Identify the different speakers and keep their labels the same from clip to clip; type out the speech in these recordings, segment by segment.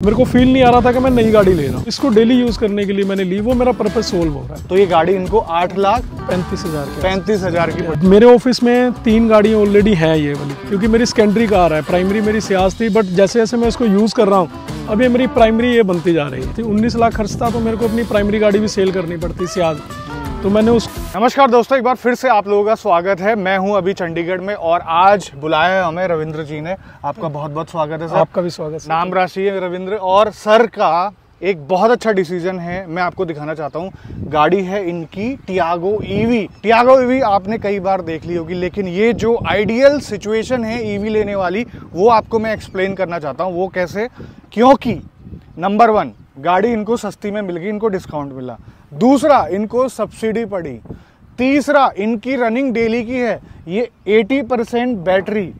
Speaker 1: मेरे को फील नहीं आ रहा था कि मैं नई गाड़ी ले रहा हूँ। इसको डेली यूज करने के लिए मैंने ली, वो मेरा पर्पस सोल्व हो रहा है। तो ये गाड़ी इनको 8,35,000 की
Speaker 2: मेरे ऑफिस में 3 गाड़ियाँ ऑलरेडी है ये वाली, क्योंकि मेरी सेकेंडरी कार है। प्राइमरी मेरी सियाज थी, बट जैसे जैसे मैं इसको यूज कर रहा हूँ अब ये मेरी प्राइमरी ये बनती जा रही है। 19 लाख खर्च था तो मेरे को अपनी प्राइमरी गाड़ी भी सेल करनी पड़ती सियाज, तो मैंने उस।
Speaker 1: नमस्कार दोस्तों, एक बार फिर से आप लोगों का स्वागत है। मैं हूं अभी चंडीगढ़ में और आज बुलाया है हमें रविंद्र जी ने। आपका बहुत बहुत स्वागत है सर।
Speaker 2: आपका भी स्वागत है।
Speaker 1: नाम राशि है रविंद्र, और सर का एक बहुत अच्छा डिसीजन है, मैं आपको दिखाना चाहता हूं। गाड़ी है इनकी टियागो ईवी। टियागो ईवी आपने कई बार देख ली होगी, लेकिन ये जो आइडियल सिचुएशन है ईवी लेने वाली, वो आपको मैं एक्सप्लेन करना चाहता हूँ। वो कैसे? क्योंकि नंबर 1, गाड़ी इनको सस्ती में मिल गई, इनको डिस्काउंट मिला। दूसरा, इनको सब्सिडी पड़ी। तीसरा, इनकी रनिंग डेली की है। ये 80% बैटरी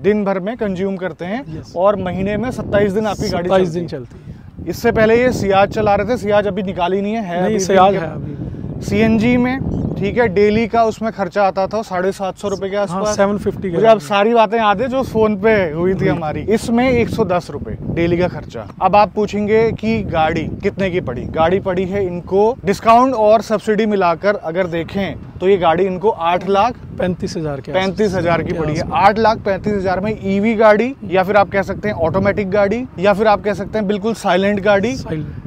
Speaker 1: दिन भर में कंज्यूम करते हैं और महीने में 27 दिन आपकी गाड़ी
Speaker 2: 27 दिन चलती है।
Speaker 1: इससे पहले ये सियाज चला रहे थे। सियाज अभी निकाली नहीं है,
Speaker 2: नहीं सियाज है अभी।
Speaker 1: सीएनजी में, ठीक है। डेली का उसमें खर्चा आता था 750 रुपए के आसपास।
Speaker 2: 750
Speaker 1: मुझे अब सारी बातें याद है जो फोन पे हुई थी हमारी। इसमें 110 रुपए डेली का खर्चा। अब आप पूछेंगे कि गाड़ी कितने की पड़ी? गाड़ी पड़ी है इनको डिस्काउंट और सब्सिडी मिलाकर अगर देखें तो ये गाड़ी इनको 8,35,000 की पड़ी है। 8,35,000 में ईवी गाड़ी, या फिर आप कह सकते हैं ऑटोमेटिक गाड़ी, या फिर आप कह सकते हैं बिल्कुल साइलेंट गाड़ी,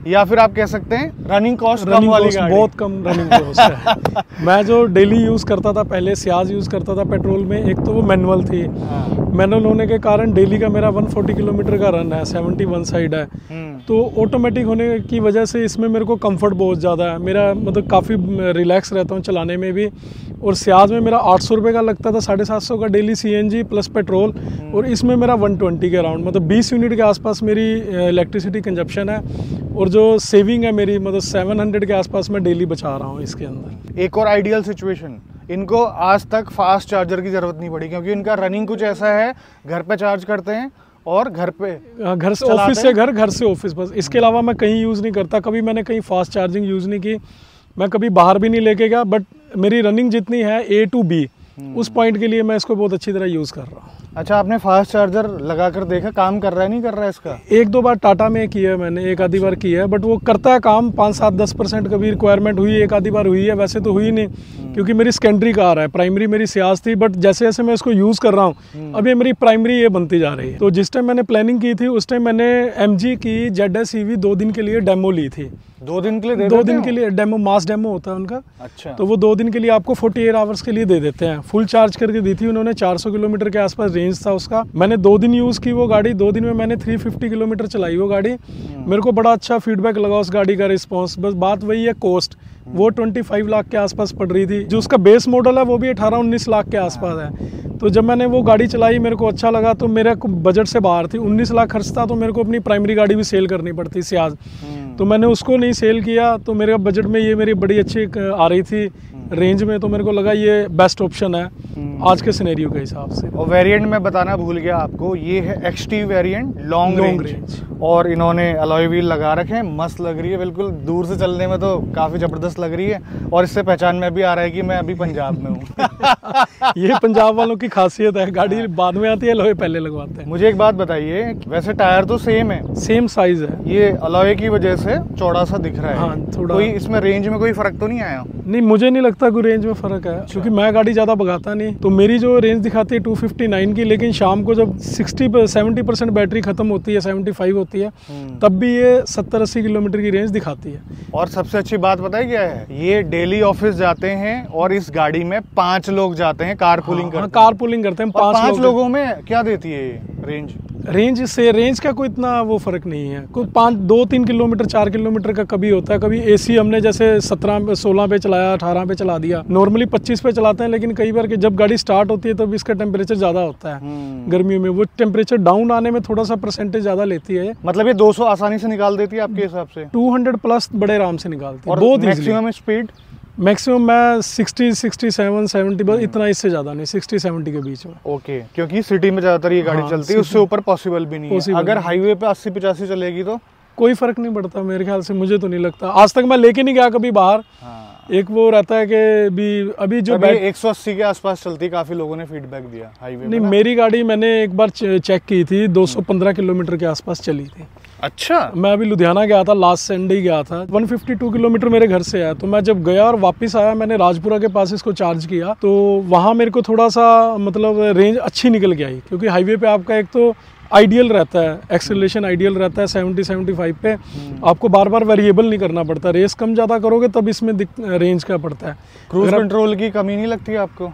Speaker 1: या फिर आप कह सकते हैं रनिंग कॉस्ट कम वाली गाड़ी।
Speaker 2: बहुत कम रनिंग कॉस्ट है। मैं जो डेली यूज करता था पहले, सियाज यूज करता था पेट्रोल में, एक तो वो मैनुअल थी। मैनुअल होने के कारण डेली का मेरा 140 किलोमीटर का रन है, 71 साइड है। तो ऑटोमेटिक होने की वजह से इसमें मेरे को कंफर्ट बहुत ज़्यादा है। मेरा मतलब काफ़ी रिलैक्स रहता हूँ चलाने में भी। और सियाज में मेरा 800 रुपये का लगता था, 750 का डेली सीएनजी प्लस पेट्रोल, और इसमें मेरा 120 के अराउंड, मतलब 20 यूनिट के आसपास मेरी इलेक्ट्रिसिटी कंजप्शन है। और जो सेविंग है मेरी, मतलब 700 के आसपास मैं डेली बचा रहा हूँ इसके अंदर।
Speaker 1: एक और आइडियल सिचुएशन, इनको आज तक फास्ट चार्जर की जरूरत नहीं पड़ी, क्योंकि इनका रनिंग कुछ ऐसा है, घर पे चार्ज करते हैं और घर से
Speaker 2: ऑफिस से घर से ऑफिस, बस। इसके अलावा मैं कहीं यूज़ नहीं करता। कभी मैंने कहीं फास्ट चार्जिंग यूज़ नहीं की, मैं कभी बाहर भी नहीं लेके गया। बट मेरी रनिंग जितनी है A to B, उस पॉइंट के लिए मैं इसको बहुत अच्छी तरह यूज़ कर रहा हूँ।
Speaker 1: अच्छा, आपने फास्ट चार्जर लगा कर देखा काम कर रहा है नहीं कर रहा है इसका?
Speaker 2: 1-2 बार टाटा में किया है मैंने, एक आधी बार किया है, बट वो करता है काम। 5-7-10% कभी रिक्वायरमेंट हुई, एक आधी बार हुई है, वैसे तो हुई नहीं, क्योंकि मेरी सेकेंडरी कार है। प्राइमरी मेरी सियाज थी, बट जैसे जैसे मैं इसको यूज़ कर रहा हूँ अब ये मेरी प्राइमरी ये बनती जा रही है। तो जिस टाइम मैंने प्लानिंग की थी उस टाइम मैंने MG की ZS EV 2 दिन के लिए डेमो ली थी।
Speaker 1: 2 दिन के लिए?
Speaker 2: 2 दिन के लिए डेमो, मास डेमो होता है उनका।
Speaker 1: अच्छा। तो
Speaker 2: वो 2 दिन के लिए आपको 48 आवर्स के लिए दे देते हैं। फुल चार्ज करके दी थी उन्होंने, 400 किलोमीटर के आसपास रेंज था उसका। मैंने 2 दिन यूज़ की वो गाड़ी। 2 दिन में मैंने 350 किलोमीटर चलाई वो गाड़ी। मेरे को बड़ा अच्छा फीडबैक लगा उस गाड़ी का, रिस्पॉन्स। बस बात वही है, कॉस्ट वो 25 लाख के आसपास पड़ रही थी। जो उसका बेस मॉडल है वो भी 18-19 लाख के आसपास है। तो जब मैंने वो गाड़ी चलाई मेरे को अच्छा लगा, तो मेरा बजट से बाहर थी। 19 लाख खर्च था, तो मेरे को अपनी प्राइमरी गाड़ी भी सेल करनी पड़ती सियाज, तो मैंने उसको नहीं सेल किया। तो मेरे बजट में ये मेरी बड़ी अच्छी आ रही थी रेंज में, तो मेरे को लगा ये बेस्ट ऑप्शन है आज के सिनेरियो के हिसाब से।
Speaker 1: और वेरिएंट में बताना भूल गया आपको, ये है XT वेरिएंट लॉन्ग रेंज, और इन्होंने अलॉय व्हील लगा रखे हैं। मस्त लग रही है, बिल्कुल दूर से चलने में तो काफ़ी ज़बरदस्त लग रही है। और इससे पहचान में भी आ रहा है कि मैं अभी पंजाब में हूँ।
Speaker 2: ये पंजाब वालों की खासियत है, गाड़ी बाद में आती है, अलॉय पहले लगवाते हैं।
Speaker 1: मुझे एक बात बताइए, वैसे टायर तो सेम है,
Speaker 2: सेम साइज है,
Speaker 1: ये अलॉय की वजह से चौड़ा सा दिख रहा है।
Speaker 2: हाँ, थोड़ा।
Speaker 1: कोई इसमें रेंज में कोई फर्क तो नहीं आया?
Speaker 2: नहीं, मुझे नहीं लगता कोई रेंज में फर्क है, क्योंकि मैं गाड़ी ज़्यादा भगाता नहीं। तो मेरी जो रेंज दिखाती है 259 की, लेकिन शाम को जब 60-70% बैटरी खत्म होती है, 75 होती है, तब भी ये 70-80 किलोमीटर की रेंज दिखाती है।
Speaker 1: और सबसे अच्छी बात बताइए क्या है, ये डेली ऑफिस जाते हैं और इस गाड़ी में 5 लोग जाते हैं, कार पुलिंग करते हैं।
Speaker 2: कार पुलिंग करते हैं
Speaker 1: 5 लोगों में क्या देती है रेंज?
Speaker 2: रेंज का कोई इतना वो फर्क नहीं है। कोई 2-3 किलोमीटर, 4 किलोमीटर का कभी होता है। कभी AC हमने जैसे 17-16 पे चलाया, 18 पे चला दिया। नॉर्मली 25 पे चलाते हैं, लेकिन कई बार जब गाड़ी स्टार्ट होती है तब इसका टेम्परेचर ज़्यादा होता है। गर्मियों में वो टेम्परेचर डाउन आने में थोड़ा सा परसेंटेज ज़्यादा लेती है।
Speaker 1: मतलब ये 200 आसानी से निकाल देती है आपके हिसाब से?
Speaker 2: 200 प्लस बड़े आराम से निकालती है।
Speaker 1: और
Speaker 2: बहुत
Speaker 1: मैक्सिमम स्पीड?
Speaker 2: मैक्सिमम मैं 60, 67, 70, बस इतना, इससे ज़्यादा नहीं, 60-70 के बीच में।
Speaker 1: ओके, क्योंकि सिटी में ज़्यादातर ये गाड़ी चलती है, उससे ऊपर पॉसिबल भी नहीं है। अगर हाईवे पे 80-85 चलेगी तो
Speaker 2: कोई फर्क नहीं पड़ता मेरे ख्याल से, मुझे तो नहीं लगता। आज तक मैं लेके नहीं गया कभी बाहर। एक वो रहता है कि अभी जो
Speaker 1: 180 के आसपास चलती है, काफी लोगों ने फीडबैक दिया हाईवे
Speaker 2: नहीं, मेरी गाड़ी मैंने एक बार चेक की थी, 215 किलोमीटर के आसपास चली थी।
Speaker 1: अच्छा,
Speaker 2: मैं अभी लुधियाना गया था, लास्ट संडे ही गया था। 152 किलोमीटर मेरे घर से है, तो मैं जब गया और वापस आया, मैंने राजपुरा के पास इसको चार्ज किया, तो वहाँ मेरे को थोड़ा सा मतलब रेंज अच्छी निकल के आई, क्योंकि हाईवे पे आपका एक तो आइडियल रहता है, एक्सेलरेशन आइडियल रहता है 70-75 पे, आपको बार बार वेरिएबल नहीं करना पड़ता। रेस कम ज़्यादा करोगे तब इसमें रेंज का पड़ता है।
Speaker 1: क्रूज कंट्रोल की कमी नहीं लगती आपको?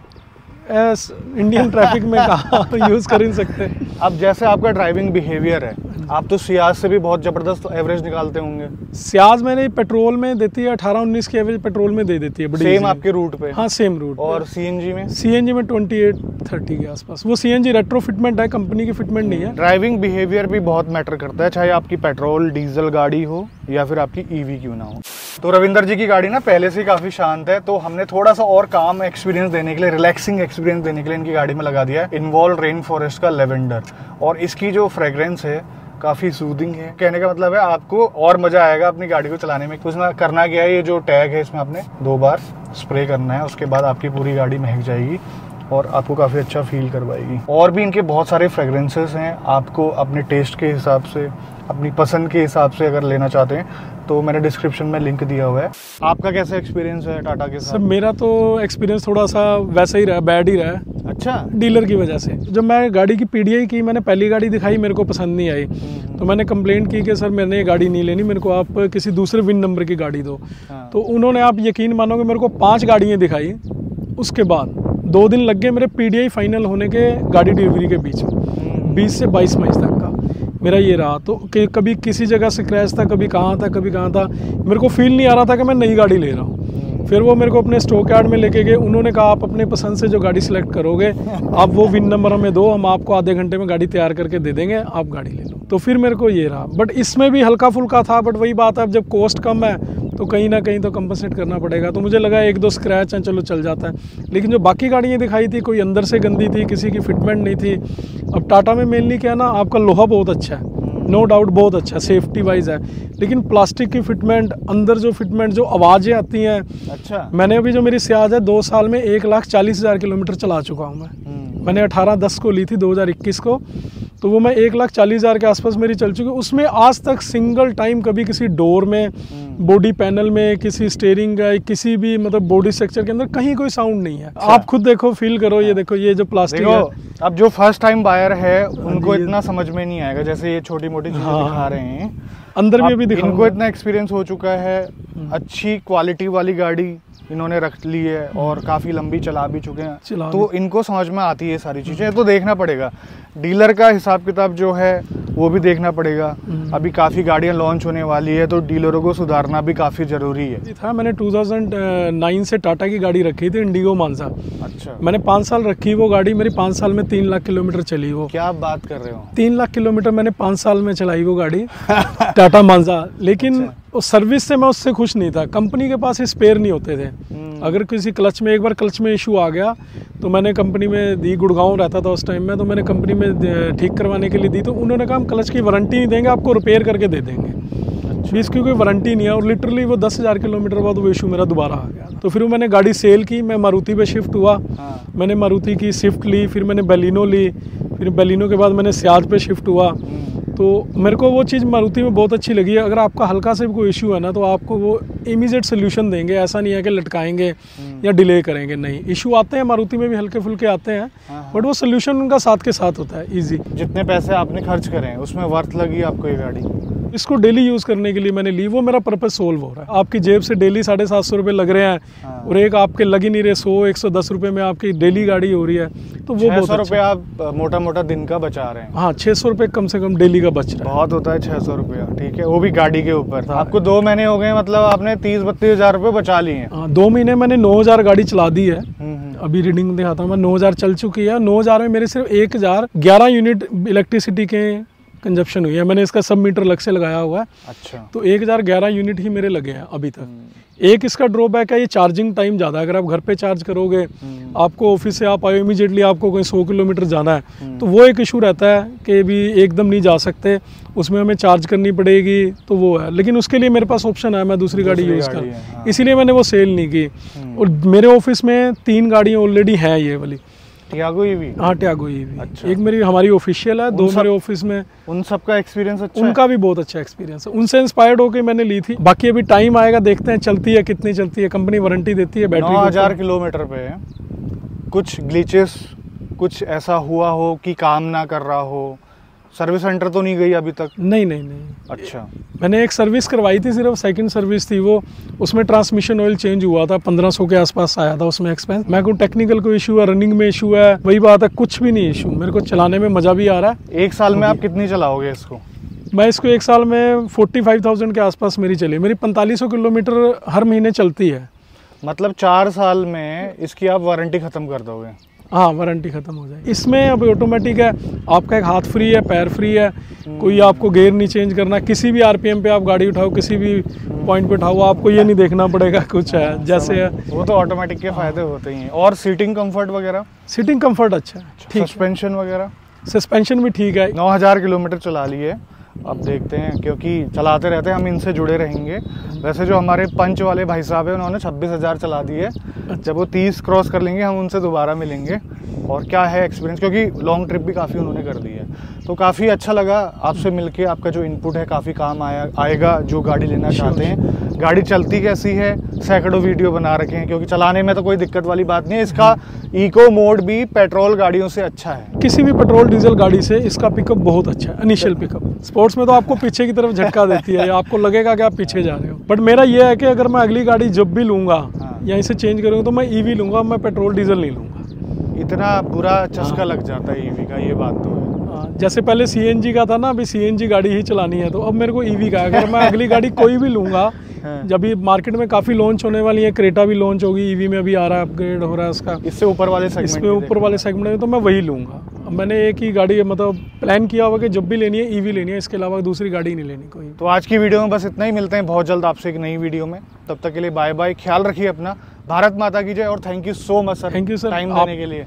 Speaker 2: इंडियन ट्रैफिक में कहाँ यूज़ कर ही सकते।
Speaker 1: अब जैसे आपका ड्राइविंग बिहेवियर है, आप तो सियाज से भी बहुत ज़बरदस्त एवरेज निकालते होंगे।
Speaker 2: सियाज मैंने पेट्रोल में देती है 18-19 की एवरेज पेट्रोल में दे देती है, बड़ी
Speaker 1: सेम आपके रूट पे?
Speaker 2: हाँ सेम रूट।
Speaker 1: और सीएनजी में?
Speaker 2: सीएनजी में 28-30 के आसपास। वो सीएनजी रेट्रो फिटमेंट है, कंपनी की फिटमेंट नहीं है।
Speaker 1: ड्राइविंग बिहेवियर भी बहुत मैटर करता है, चाहे आपकी पेट्रोल डीजल गाड़ी हो या फिर आपकी ईवी क्यों ना हो। तो रविंदर जी की गाड़ी ना पहले से ही काफ़ी शांत है, तो हमने थोड़ा सा और काम एक्सपीरियंस देने के लिए, रिलैक्सिंग एक्सपीरियंस देने के लिए इनकी गाड़ी में लगा दिया है इन्वॉल्व रेन फॉरेस्ट का लेवेंडर। और इसकी जो फ्रेग्रेंस है काफ़ी सूदिंग है। कहने का मतलब है आपको और मज़ा आएगा अपनी गाड़ी को चलाने में। कुछ ना करना क्या है, ये जो टैग है इसमें आपने 2 बार स्प्रे करना है, उसके बाद आपकी पूरी गाड़ी महक जाएगी और आपको काफ़ी अच्छा फील करवाएगी। और भी इनके बहुत सारे फ्रेग्रेंसेस हैं, आपको अपने टेस्ट के हिसाब से, अपनी पसंद के हिसाब से अगर लेना चाहते हैं तो मैंने डिस्क्रिप्शन में लिंक दिया हुआ है। आपका कैसा एक्सपीरियंस है टाटा के साथ?
Speaker 2: सर मेरा तो एक्सपीरियंस थोड़ा सा वैसा ही रहा, बैड ही रहा।
Speaker 1: अच्छा,
Speaker 2: डीलर की वजह से। जब मैं गाड़ी की पीडीआई की, मैंने पहली गाड़ी दिखाई, मेरे को पसंद नहीं आई, तो मैंने कंप्लेंट की कि सर मैंने ये गाड़ी नहीं लेनी, मेरे को आप किसी दूसरे विन नंबर की गाड़ी दो।
Speaker 1: हाँ।
Speaker 2: तो उन्होंने, आप यकीन मानोगे, मेरे को 5 गाड़ियाँ दिखाई। उसके बाद 2 दिन लग गए मेरे पीडीआई फाइनल होने के गाड़ी डिलीवरी के बीच में। 20 से 22 मई तक का मेरा ये रहा। तो कि कभी किसी जगह से क्रैश था, कभी कहाँ था, कभी कहाँ था, मेरे को फील नहीं आ रहा था कि मैं नई गाड़ी ले रहा हूँ। फिर वो मेरे को अपने स्टॉक यार्ड में लेके गए, उन्होंने कहा आप अपने पसंद से जो गाड़ी सिलेक्ट करोगे आप वो विन नंबर हमें दो, हम आपको आधे घंटे में गाड़ी तैयार करके दे देंगे, आप गाड़ी ले लो। तो फिर मेरे को ये रहा। बट इसमें भी हल्का फुल्का था, बट वही बात है, अब जब कॉस्ट कम है तो कहीं ना कहीं तो कंपनसेट करना पड़ेगा। तो मुझे लगा 1-2 स्क्रैच हैं, चलो चल जाता है। लेकिन जो बाकी गाड़ियाँ दिखाई थी, कोई अंदर से गंदी थी, किसी की फिटमेंट नहीं थी। अब टाटा में मेनली क्या है ना, आपका लोहा बहुत अच्छा है, नो डाउट बहुत अच्छा सेफ्टी वाइज है, लेकिन प्लास्टिक की फिटमेंट, अंदर जो फिटमेंट, जो आवाज़ें आती हैं।
Speaker 1: अच्छा,
Speaker 2: मैंने अभी जो मेरी सियाज है 2 साल में 1,40,000 किलोमीटर चला चुका हूँ मैं। मैंने 18-10 को ली थी 2021 को, तो वो मैं 1,40,000 के आसपास मेरी चल चुकी। उसमें आज तक सिंगल टाइम कभी किसी डोर में, बॉडी पैनल में, किसी स्टीयरिंग का, किसी भी मतलब बॉडी स्ट्रक्चर के अंदर कहीं कोई साउंड नहीं है।
Speaker 1: अच्छा।
Speaker 2: आप खुद देखो, फील करो, ये देखो, ये जो प्लास्टिक है।
Speaker 1: अब जो फर्स्ट टाइम बायर है उनको इतना समझ में नहीं आएगा, जैसे ये छोटी मोटी चीजें दिखा रहे हैं,
Speaker 2: अंदर भी अभी दिखाऊंगा।
Speaker 1: इनको इतना एक्सपीरियंस हो चुका है, अच्छी क्वालिटी वाली गाड़ी इन्होंने रख ली है और काफ़ी लंबी चला भी चुके हैं, तो इनको समझ में आती है सारी चीज़ें। तो देखना पड़ेगा, डीलर का हिसाब किताब जो है वो भी देखना पड़ेगा। अभी काफ़ी गाड़ियाँ लॉन्च होने वाली है, तो डीलरों को सुधारना भी काफ़ी ज़रूरी है।
Speaker 2: था मैंने 2009 से टाटा की गाड़ी रखी थी, इंडिगो मानसा।
Speaker 1: अच्छा,
Speaker 2: मैंने 5 साल रखी वो गाड़ी, मेरी 5 साल में 3 लाख किलोमीटर चली वो।
Speaker 1: क्या आप बात कर रहे हो?
Speaker 2: 3 लाख किलोमीटर मैंने 5 साल में चलाई वो गाड़ी टाटा मानसा। लेकिन अच्छा। सर्विस से मैं उससे खुश नहीं था। कंपनी के पास स्पेयर नहीं होते थे। अगर किसी क्लच में, एक बार क्लच में इशू आ गया तो मैंने कंपनी में दी, गुड़गांव रहता था उस टाइम में, तो मैंने कंपनी में ठीक करवाने के लिए दी, तो उन्होंने कहा हम क्लच की वारंटी नहीं देंगे, आपको रिपेयर करके दे देंगे। अच्छा। इसकी कोई वारंटी नहीं है, और लिटरली वो 10,000 किलोमीटर बाद वो इशू मेरा दोबारा आ गया। तो फिर मैंने गाड़ी सेल की, मैं मारुति पे शिफ्ट हुआ। हाँ। मैंने मारुति की स्विफ्ट ली, फिर मैंने बेलिनो ली, फिर बेलिनो के बाद मैंने सियाज पे शिफ्ट हुआ। तो मेरे को वो चीज़ मारुति में बहुत अच्छी लगी है। अगर आपका हल्का से भी कोई इशू है ना, तो आपको वो इमीडिएट सोल्यूशन देंगे, ऐसा नहीं है कि लटकाएंगे या डिले करेंगे। नहीं, इशू आते हैं मारुति में भी, हल्के फुल्के आते हैं, बट वो सोल्यूशन उनका साथ के साथ होता है, ईजी।
Speaker 1: जितने पैसे आपने खर्च करे हैं उसमें वर्थ लगी आपको ये गाड़ी?
Speaker 2: इसको डेली यूज़ करने के लिए मैंने ली, वो मेरा पर्पस सोल्व हो रहा है। आपकी जेब से डेली 750 रुपये लग रहे हैं, और एक आपके लग ही नहीं रहे, 100-110 रुपये में आपकी डेली गाड़ी हो रही है, तो वो
Speaker 1: 600 रुपये आप मोटा मोटा दिन का बचा रहे हैं।
Speaker 2: हाँ, 600 रुपये कम से कम डेली का बच रहा है।
Speaker 1: बहुत होता है 600 रुपया, ठीक है, वो भी गाड़ी के ऊपर। आपको 2 महीने हो गए, मतलब आपने 30-32 हज़ार रुपये बचा लिए हैं।
Speaker 2: हाँ, 2 महीने मैंने 9,000 गाड़ी चला दी है। अभी रीडिंग दिखाता हूँ मैं, 9,000 चल चुकी है। 9,000 में मेरे सिर्फ 1,011 यूनिट इलेक्ट्रिसिटी के कंजप्शन हुई है। मैंने इसका सब मीटर अलग से लगाया हुआ है। अच्छा, तो 1,011 यूनिट ही मेरे लगे हैं अभी तक। एक इसका ड्रॉबैक है, ये चार्जिंग टाइम ज़्यादा है। अगर आप घर पे चार्ज करोगे, आपको ऑफिस से आप आए इमीडिएटली आपको कोई 100 किलोमीटर जाना है, तो वो एक इशू रहता है कि भी एकदम नहीं जा सकते, उसमें हमें चार्ज करनी पड़ेगी, तो वो है। लेकिन उसके लिए मेरे पास ऑप्शन है, मैं दूसरी गाड़ी यूज़ कर, इसीलिए मैंने वो सेल नहीं की। और मेरे ऑफिस में 3 गाड़ियाँ ऑलरेडी हैं ये वाली,
Speaker 1: टियागो ईवी।
Speaker 2: हाँ टियागो ईवी।
Speaker 1: अच्छा।
Speaker 2: एक मेरी हमारी ऑफिशियल है, दो मेरे ऑफिस में।
Speaker 1: उन सब का एक्सपीरियंस अच्छा
Speaker 2: उनका भी बहुत अच्छा एक्सपीरियंस है, उनसे इंस्पायर्ड होकर मैंने ली थी। बाकी अभी टाइम आएगा, देखते हैं चलती है कितनी चलती है। कंपनी वारंटी देती है बैटरी
Speaker 1: 9000 किलोमीटर पे है। कुछ ग्लिचेस, कुछ ऐसा हुआ हो कि काम ना कर रहा हो? सर्विस सेंटर तो नहीं गई अभी तक?
Speaker 2: नहीं नहीं नहीं।
Speaker 1: अच्छा।
Speaker 2: मैंने एक सर्विस करवाई थी, सिर्फ सेकंड सर्विस थी वो। उसमें ट्रांसमिशन ऑयल चेंज हुआ था, 1500 के आसपास आया था उसमें एक्सपेंस। मैं को टेक्निकल कोई इशू है, रनिंग में इशू है, वही बात है, कुछ भी नहीं इशू। मेरे को चलाने में मज़ा भी आ रहा है।
Speaker 1: एक साल में आप कितनी चलाओगे इसको?
Speaker 2: मैं इसको एक साल में 45,000 के आसपास मेरी चली। मेरी 4500 किलोमीटर हर महीने चलती है।
Speaker 1: मतलब 4 साल में इसकी आप वारंटी ख़त्म कर दोगे?
Speaker 2: हाँ, वारंटी ख़त्म हो जाएगी। इसमें अब ऑटोमेटिक है, आपका एक हाथ फ्री है, पैर फ्री है, कोई आपको गियर नहीं चेंज करना। किसी भी आरपीएम पे आप गाड़ी उठाओ, किसी भी पॉइंट पे उठाओ, आपको ये नहीं देखना पड़ेगा कुछ है जैसे है।
Speaker 1: वो तो ऑटोमेटिक के फ़ायदे होते ही हैं। और सीटिंग कंफर्ट वगैरह?
Speaker 2: सीटिंग कंफर्ट अच्छा है, ठीक।
Speaker 1: सस्पेंशन वगैरह?
Speaker 2: सस्पेंशन भी ठीक है।
Speaker 1: 9000 किलोमीटर चला लिए। अब देखते हैं, क्योंकि चलाते रहते हैं, हम इनसे जुड़े रहेंगे। वैसे जो हमारे पंच वाले भाई साहब हैं, उन्होंने 26,000 चला दिए। जब वो 30 क्रॉस कर लेंगे, हम उनसे दोबारा मिलेंगे और क्या है एक्सपीरियंस, क्योंकि लॉन्ग ट्रिप भी काफ़ी उन्होंने कर दी है। तो काफ़ी अच्छा लगा आपसे मिलके। आपका जो इनपुट है काफ़ी काम आएगा जो गाड़ी लेना चाहते हैं। गाड़ी चलती कैसी है, सैकड़ों वीडियो बना रखे हैं, क्योंकि चलाने में तो कोई दिक्कत वाली बात नहीं है। इसका इको मोड भी पेट्रोल गाड़ियों से अच्छा है।
Speaker 2: किसी भी पेट्रोल डीजल गाड़ी से इसका पिकअप बहुत अच्छा है। इनिशियल पिकअप स्पोर्ट्स में तो आपको पीछे की तरफ झटका देती है, आपको लगेगा कि आप पीछे जा रहे हो। बट मेरा ये है कि अगर मैं अगली गाड़ी जब भी लूंगा या इसे चेंज करूंगा तो मैं ईवी लूंगा, मैं पेट्रोल डीजल नहीं लूंगा।
Speaker 1: इतना बुरा चस्का लग जाता है ईवी का, ये बात तो है।
Speaker 2: जैसे पहले सीएनजी का था ना, अभी सीएनजी गाड़ी ही चलानी है, तो अब मेरे को ईवी का है। अगर मैं अगली गाड़ी कोई भी लूंगा, जब भी मार्केट में काफ़ी लॉन्च होने वाली है, क्रेटा भी लॉन्च होगी, ईवी में भी आ रहा है, अपग्रेड हो रहा है उसका।
Speaker 1: इससे ऊपर वाले सेगमेंट,
Speaker 2: इसमें ऊपर वाले सेगमेंट में तो मैं वही लूंगा। अब मैंने एक ही गाड़ी मतलब प्लान किया हुआ कि जब भी लेनी है ईवी लेनी है, इसके अलावा दूसरी गाड़ी नहीं लेनी कोई।
Speaker 1: तो आज की वीडियो में बस इतना ही। मिलते हैं बहुत जल्द आपसे एक नई वीडियो में। तब तक के लिए बाय बाय, ख्याल रखिए अपना। भारत माता की जय और thank you so much sir,
Speaker 2: thank you sir
Speaker 1: time देने के लिए।